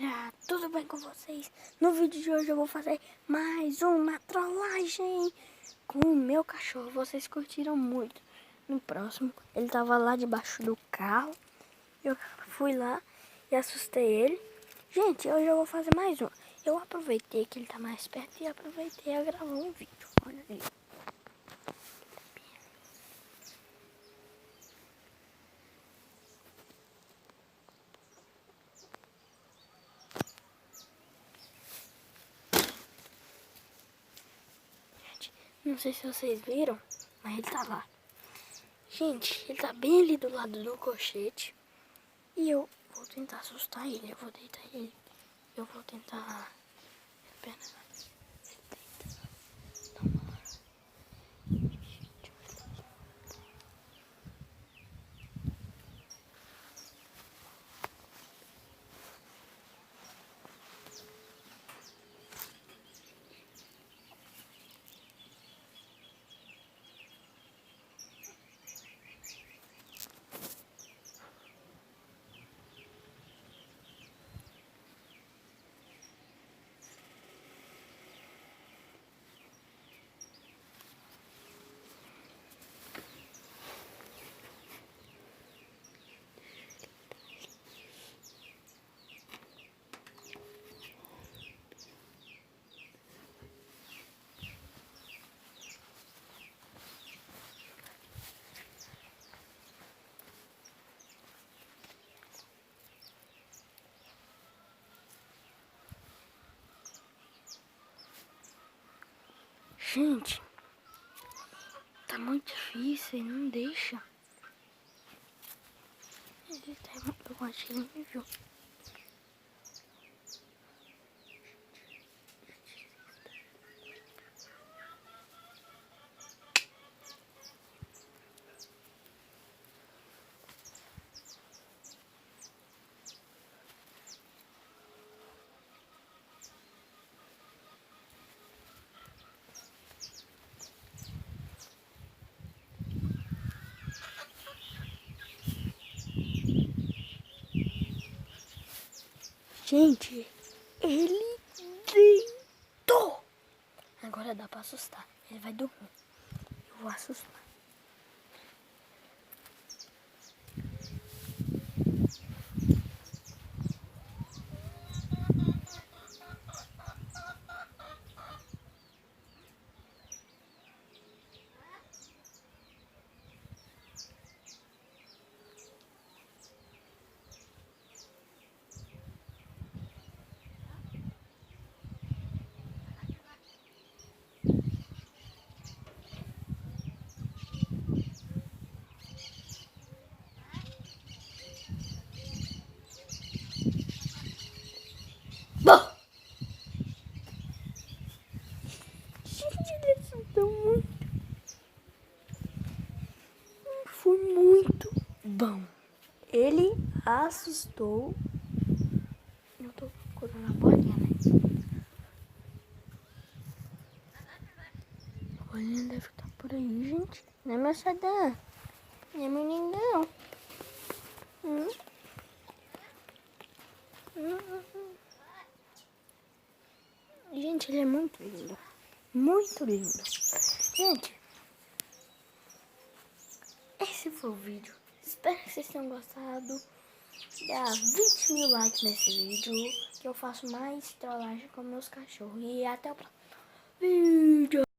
galera, tudo bem com vocês? No vídeo de hoje eu vou fazer mais uma trollagem com o meu cachorro. Vocês curtiram muito. No próximo, ele tava lá debaixo do carro. Eu fui lá e assustei ele. Gente, hoje eu vou fazer mais um. Eu aproveitei que ele tá mais perto e aproveitei a gravar um vídeo. Olha aí. Não sei se vocês viram, mas ele tá lá. Gente, ele tá bem ali do lado do colchete. E eu vou tentar assustar ele. Eu vou deitar ele. Eu vou tentar... Pera. Gente, tá muito difícil, ele não deixa. Eu acho que ele me viu. Gente, ele deitou. Agora dá pra assustar. Ele vai dormir. Eu vou assustar. Bom. Gente, ele assustou muito. Foi muito bom. Ele assustou. Eu tô procurando a bolinha, né? A bolinha deve estar por aí, gente. Não é meu xadã. Não é meu lindão. Gente, ele é muito lindo. Muito lindo. Gente, esse foi o vídeo. Espero que vocês tenham gostado. Dá 20 mil likes nesse vídeo, que eu faço mais trollagem com meus cachorros. E até o próximo vídeo.